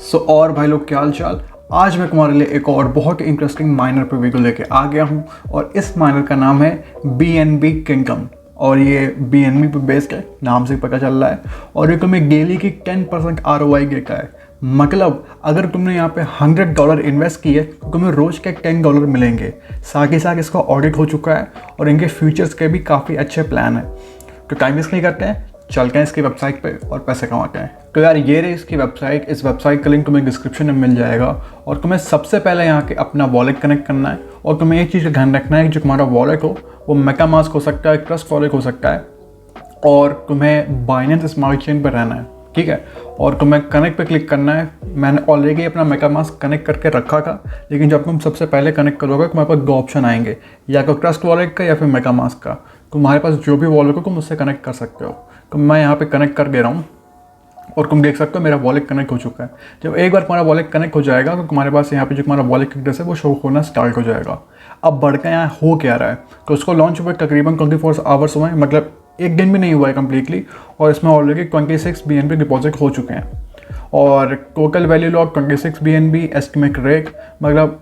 और भाई लोग क्या हाल चाल। आज मैं तुम्हारे लिए एक और बहुत इंटरेस्टिंग माइनर पे वीडियो लेके आ गया हूँ और इस माइनर का नाम है BNB किंगडम और ये BNB पे बेस्ड है, नाम से पता चल रहा है। और ये तुम्हें डेली की 10% ROI देता है। मतलब अगर तुमने यहाँ पे $100 इन्वेस्ट किए तो तुम्हें रोज़ के $10 मिलेंगे। साथ ही साथ इसका ऑडिट हो चुका है और इनके फ्यूचर्स के भी काफ़ी अच्छे प्लान है। तो टाइम वेस्ट नहीं करते हैं, चलते हैं इसकी वेबसाइट पे और पैसे कमाते हैं। तो यार ये रही इसकी वेबसाइट। इस वेबसाइट का लिंक तुम्हें डिस्क्रिप्शन में मिल जाएगा और तुम्हें सबसे पहले यहाँ के अपना वॉलेट कनेक्ट करना है और तुम्हें एक चीज़ का ध्यान रखना है कि जो तुम्हारा वॉलेट हो वो मेटामास्क हो सकता है, ट्रस्ट वॉलेट हो सकता है और तुम्हें बाइनेंस स्मार्ट चेन पर रहना है, ठीक है। और तुम्हें कनेक्ट पे क्लिक करना है। मैंने ऑलरेडी अपना मेटामास्क कनेक्ट करके रखा था, लेकिन जब तुम सबसे पहले कनेक्ट करोगे तुम्हारे पास दो ऑप्शन आएंगे, या तो ट्रस्ट वॉलेट का या फिर मेटामास्क का। तुम्हारे पास जो भी वॉलेट हो तुम उससे कनेक्ट कर सकते हो। तो मैं यहाँ पे कनेक्ट कर दे रहा हूँ और तुम देख सकते हो मेरा वॉलेट कनेक्ट हो चुका है। जब एक बार तुम्हारा वॉलेट कनेक्ट हो जाएगा तो तुम्हारे पास यहाँ पे जो तुम्हारा वॉलेट एड्रेस है वो शो होना स्टार्ट हो जाएगा। अब बढ़कर यहाँ हो क्या रहा है, तो उसको लॉन्च हुए तकरीबन 24 आवर्स हुए हैं, मतलब एक दिन भी नहीं हुआ है कम्प्लीटली। और इसमें ऑलरेडी 26 BNB डिपॉजिट हो चुके हैं और total value lock 26 BNB estimate rate. मतलब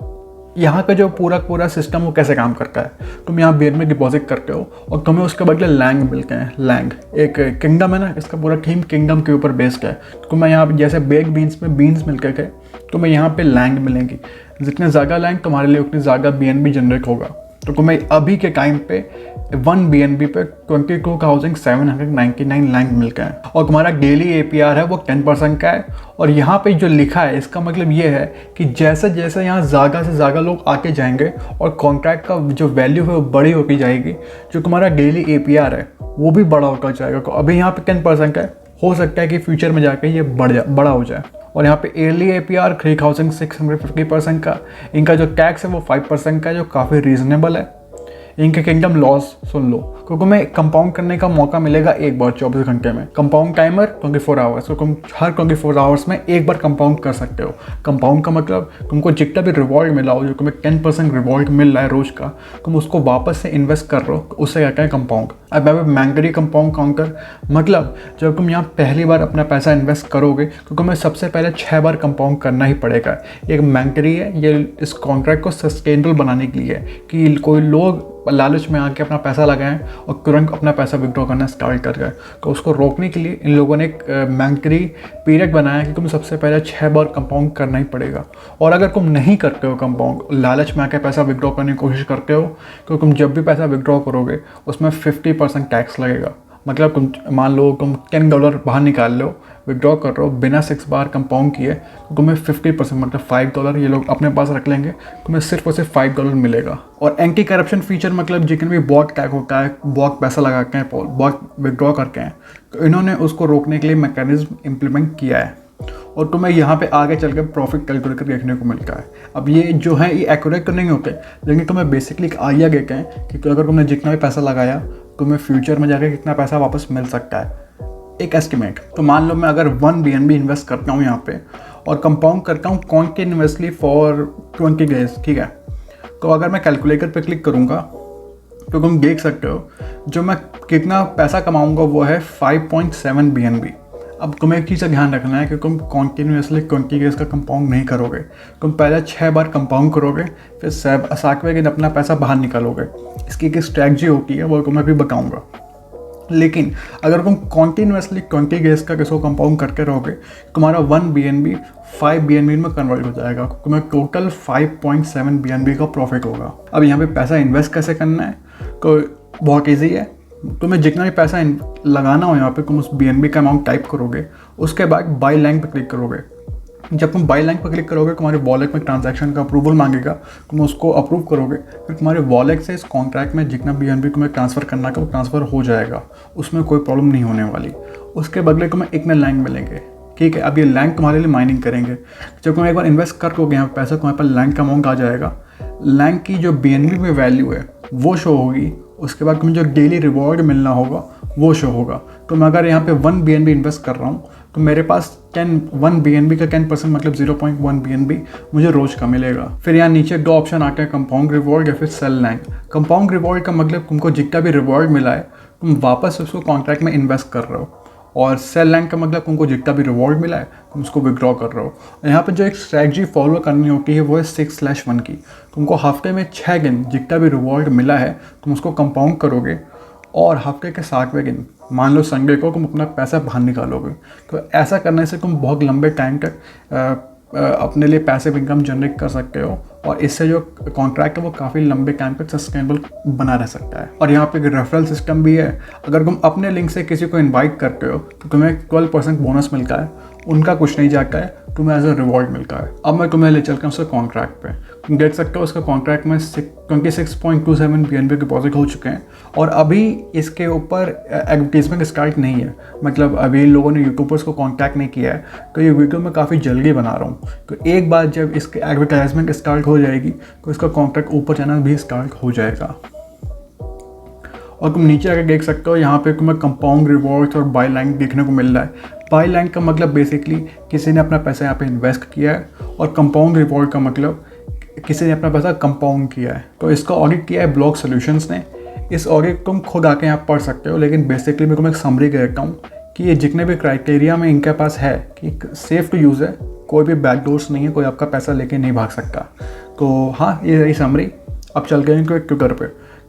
यहाँ का जो पूरा सिस्टम वो कैसे काम करता है, तुम यहाँ BNB डिपॉजिट करते हो और तुम्हें उसके बदले लैंग मिलते हैं। लैंग एक किंगडम है ना, इसका पूरा थीम किंगडम के ऊपर बेस्ड है। तो मैं यहाँ जैसे बेग बीन्स में बीन्स मिल करके तुम्हें यहाँ पे लैंग मिलेंगी। जितने ज़्यादा लैंग तुम्हारे लिए उतनी ज़्यादा BNB जनरेट होगा। तो तुम्हें अभी के टाइम पे 1 BNB पे 22,799 लैंग मिलते हैं और तुम्हारा डेली APR है वो 10% का है। और यहाँ पे जो लिखा है इसका मतलब ये है कि जैसे जैसे यहाँ ज़्यादा से ज़्यादा लोग आके जाएंगे और कॉन्ट्रैक्ट का जो वैल्यू है वो बड़ी होती जाएगी, जो तुम्हारा डेली APR है वो भी बड़ा होता जाएगा। तो अभी यहाँ पे 10% का है, हो सकता है कि फ्यूचर में जाके ये बड़ा हो जाए। और यहाँ पे ईयरली APR 3,650% का। इनका जो टैक्स है वो 5% का है, जो काफ़ी रीजनेबल है। इनके किंगडम लॉस सुन लो, क्योंकि तुम्हें कंपाउंड करने का मौका मिलेगा एक बार 24 घंटे में। कंपाउंड टाइमर 24 आवर्स, तो तुम हर 24 आवर्स में एक बार कंपाउंड कर सकते हो। कंपाउंड का मतलब तुमको जितना भी रिवॉर्ड मिला हो, जो तुम्हें 10% रिवॉर्ड मिल रहा है रोज़ का, तुम उसको वापस से इन्वेस्ट कर रहे हो, उससे कहते हैं कंपाउंड। अब मैंगरी कंपाउंड काउंटर मतलब जब तुम यहाँ पहली बार अपना पैसा इन्वेस्ट करोगे तो तुम्हें सबसे पहले 6 बार कंपाउंड करना ही पड़ेगा। एक मैंगरी है, ये इस कॉन्ट्रैक्ट को सस्टेनेबल बनाने के लिए कि कोई लोग लालच में आके अपना पैसा लगाएं और तुरंत अपना पैसा विड्रॉ करना स्टार्ट कर गए। तो उसको रोकने के लिए इन लोगों ने एक मैंगरी पीरियड बनाया कि तुम सबसे पहले 6 बार कंपाउंड करना ही पड़ेगा। और अगर तुम नहीं करते हो कंपाउंड, लालच में आके पैसा विड्रॉ करने की कोशिश करते हो, तो तुम जब भी पैसा विड्रॉ करोगे उसमें 50% टैक्स लगेगा। मतलब तुम मान लो तुम $10 बाहर निकाल लो, विड्रॉ कर रहे हो बिना 6 बार कंपाउंड किए, तो तुम्हें 50% मतलब $5 ये लोग अपने पास रख लेंगे, तुम्हें सिर्फ और सिर्फ $5 मिलेगा। और एंटी करप्शन फीचर मतलब जितने भी बॉट टैग होता है, बॉट पैसा लगा के बॉट विड्रॉ करके हैं, तो इन्होंने उसको रोकने के लिए मैकेनिज्म इम्प्लीमेंट किया है। और तुम्हें यहाँ पे आगे चल के प्रॉफिट कैलकुलेटर देखने को मिलता है। अब ये जो है ये एक्यूरेट तो नहीं होते, लेकिन तुम्हें बेसिकली एक आइडिया देते हैं कि अगर तुमने जितना भी पैसा लगाया तुम्हें फ्यूचर में जाकर कितना पैसा वापस मिल सकता है, एक एस्टिमेट। तो मान लो मैं अगर 1 BNB इन्वेस्ट करता हूँ यहाँ पे और कंपाउंड करता हूँ कॉन्टिन्यूसली फॉर 20 डेज, ठीक है। तो अगर मैं कैलकुलेटर पे क्लिक करूँगा तो तुम देख सकते हो जो मैं कितना पैसा कमाऊँगा वो है 5.7 BNB। अब तुम्हें एक चीज़ का ध्यान रखना है कि तुम कॉन्टिन्यूसली 20 डेज का कंपाउंड नहीं करोगे। तुम पहले 6 बार कंपाउंड करोगे, फिर 7वें दिन अपना पैसा बाहर निकालोगे। इसकी एक स्ट्रैटेजी होती है, वो तुम्हें भी बताऊँगा। लेकिन अगर तुम कॉन्टिन्यूसली 20 डेज का किसी कंपाउंड करके रहोगे, तुम्हारा 1 BNB 5 BNB में कन्वर्ट हो जाएगा। तुम्हें टोटल 5.7 BNB का प्रॉफिट होगा। अब यहाँ पे पैसा इन्वेस्ट कैसे करना है, तो बहुत ईजी है। तुम्हें जितना भी पैसा लगाना हो यहाँ पे, तुम उस BNB का अमाउंट टाइप करोगे, उसके बाद बाय लैंग पे क्लिक करोगे। जब तुम बाय लैंग पर क्लिक करोगे तुम्हारे वॉलेट में ट्रांजैक्शन का अप्रूवल मांगेगा, तुम उसको अप्रूव करोगे, फिर तुम्हारे वॉलेट से इस कॉन्ट्रैक्ट में जितना BNB तुम्हें ट्रांसफ़र करना का वो ट्रांसफ़र हो जाएगा, उसमें कोई प्रॉब्लम नहीं होने वाली। उसके बदले तुम्हें इतने लैंग मिलेंगे, ठीक है। अब ये लैंग तुम्हारे लिए माइनिंग करेंगे। जब तुम एक बार इन्वेस्ट कर दोगे यहाँ पैसा, तुम्हारे पास लैंग का अमाउंट आ जाएगा। लैंग की जो BNB में वैल्यू है वो शो होगी, उसके बाद तुम्हें जो डेली रिवॉर्ड मिलना होगा वो शो होगा। तो मैं अगर यहाँ पे 1 BNB इन्वेस्ट कर रहा हूँ तो मेरे पास 1 BNB का 10% मतलब 0.1 BNB मुझे रोज का मिलेगा। फिर यहाँ नीचे 2 ऑप्शन आते हैं, कंपाउंड रिवॉर्ड या फिर सेल लैंग। कंपाउंड रिवॉर्ड का मतलब तुमको जितना भी रिवॉर्ड मिला है तुम वापस उसको कॉन्ट्रैक्ट में इन्वेस्ट कर रहे हो और सेल लैंड का मतलब तुमको जितना भी रिवॉर्ड मिला है तुम उसको विड्रॉ कर रहे हो। यहाँ पे जो एक स्ट्रैटेजी फॉलो करनी होती है वो है 6/1 की। तुमको हफ्ते में 6 दिन जितना भी रिवॉर्ड मिला है तुम उसको कंपाउंड करोगे और हफ्ते के 7वें दिन मान लो संडे को तुम अपना पैसा बाहर निकालोगे। तो ऐसा करने से तुम बहुत लंबे टाइम तक अपने लिए पैसिव इनकम जनरेट कर सकते हो और इससे जो कॉन्ट्रैक्ट है वो काफ़ी लंबे टाइम तक सस्टेनेबल बना रह सकता है। और यहाँ पे एक रेफरल सिस्टम भी है। अगर तुम अपने लिंक से किसी को इनवाइट करते हो तो तुम्हें 12% बोनस मिलता है, उनका कुछ नहीं जाता है, तुम्हें एज अ रिवॉर्ड मिलता है। अब मैं तुम्हें ले चलता हूँ उसके कॉन्ट्रैक्ट पे। तुम देख सकते हो उसका कॉन्ट्रैक्ट में 26.27 BNB डिपॉजिट हो चुके हैं और अभी इसके ऊपर एडवर्टीजमेंट स्टार्ट नहीं है। मतलब अभी इन लोगों ने यूट्यूबर्स को कॉन्टैक्ट नहीं किया है, तो ये वीडियो मैं काफ़ी जल्दी बना रहा हूँ। तो एक बार जब इसके एडवर्टाइजमेंट स्टार्ट हो जाएगी तो इसका कॉन्ट्रैक्ट ऊपर जाना भी स्टार्ट हो जाएगा। और तुम नीचे आकर देख सकते हो यहाँ पे तुम्हें कंपाउंड रिवॉर्ड्स और बाय लैंड देखने को मिल रहा है। बाय लैंड का मतलब बेसिकली किसी ने अपना पैसा यहाँ पे इन्वेस्ट किया है और कंपाउंड रिवॉर्ड का मतलब किसी ने अपना पैसा कंपाउंड किया है। तो इसका ऑडिट किया है ब्लॉक सॉल्यूशंस ने। इस ऑडिट तुम खुद आके यहाँ पढ़ सकते हो, लेकिन बेसिकली मैं तुम्हें एक समरी कहता हूँ कि ये जितने भी क्राइटेरिया में इनके पास है कि सेफ़ टू यूज़ है, कोई भी बैकडोर्स नहीं है, कोई आपका पैसा लेके नहीं भाग सकता। तो हाँ, ये रही समरी। अब चल गए इनको एक ट्विटर पे।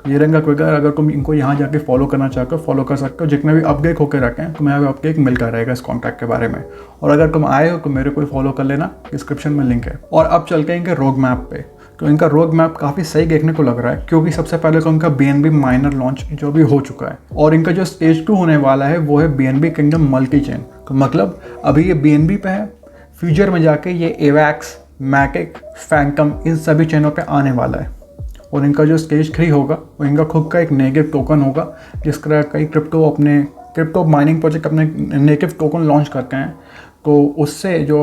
ये रंगा ट्विटर, अगर तुम इनको यहाँ जाके फॉलो करना चाहते हो फॉलो कर सकते हो। जितने भी अपडेट होकर रखे हैं तुम्हें अपडेट मिलता रहेगा इस कॉन्टैक्ट के बारे में। और अगर तुम आए हो तो मेरे को फॉलो कर लेना, डिस्क्रिप्शन में लिंक है। और अब चलते हैं इनके रोड मैप पे। तो इनका रोड मैप काफ़ी सही देखने को लग रहा है, क्योंकि सबसे पहले तो उनका BNB माइनर लॉन्च जो भी हो चुका है और इनका जो स्टेज 2 होने वाला है वो है BNB किंगडम मल्टी चेन। तो मतलब अभी ये BNB पे है, फ्यूचर में जाके ये एवैक्स, मैटिक, फैंटम इन सभी चेनों पे आने वाला है। और इनका जो स्टेज 3 होगा वो इनका खुद का एक नेटिव टोकन होगा, जिसका कई क्रिप्टो माइनिंग प्रोजेक्ट अपने नेटिव टोकन लॉन्च करते हैं। तो उससे जो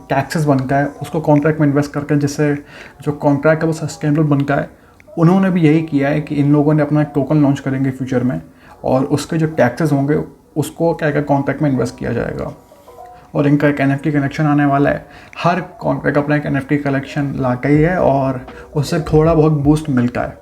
टैक्सेस बनता है उसको कॉन्ट्रैक्ट में इन्वेस्ट करके, जिससे जो कॉन्ट्रैक्ट है वो सस्टेनेबल बनता है। उन्होंने भी यही किया है कि इन लोगों ने अपना एक टोकन लॉन्च करेंगे फ्यूचर में और उसके जो टैक्सेस होंगे उसको क्या कॉन्ट्रैक्ट में इन्वेस्ट किया जाएगा। और इनका एक NFT कलेक्शन आने वाला है। हर कॉन्ट्रैक्ट अपना एक NFT कलेक्शन लाता ही है और उससे थोड़ा बहुत बूस्ट मिलता है।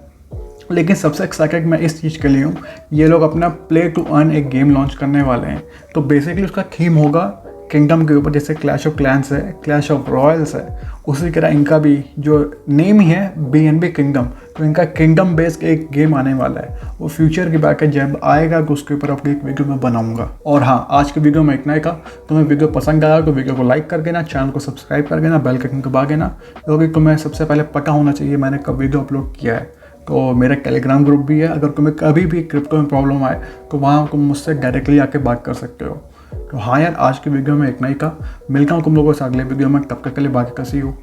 लेकिन सबसे एक्साइटेड मैं इस चीज़ के लिए हूँ, ये लोग अपना प्ले टू अर्न एक गेम लॉन्च करने वाले हैं। तो बेसिकली उसका थीम होगा किंगडम के ऊपर, जैसे क्लैश ऑफ क्लैंस है, क्लैश ऑफ रॉयल्स है, उसी तरह इनका भी जो नेम ही है BNB किंगडम। तो इनका किंगडम बेस्ड एक गेम आने वाला है। वो फ्यूचर की बात है, जब आएगा तो उसके ऊपर अपनी एक वीडियो मैं बनाऊंगा। और हाँ, आज की वीडियो में इतना ही था। तुम्हें वीडियो पसंद आया तो वीडियो को लाइक कर देना, चैनल को सब्सक्राइब कर देना, बेल आइकन दबा देना, क्योंकि तुम्हें सबसे पहले पता होना चाहिए मैंने कब वीडियो अपलोड किया है। तो मेरा टेलीग्राम ग्रुप भी है, अगर तुम्हें कभी भी क्रिप्टो में प्रॉब्लम आए तो वहाँ तुम मुझसे डायरेक्टली आके बात कर सकते हो। तो हाँ यार, आज की वीडियो में इतना ही था। मिलता हूँ तुम लोगों से अगले वीडियो में, तब तक के लिए बाकी कैसी हो।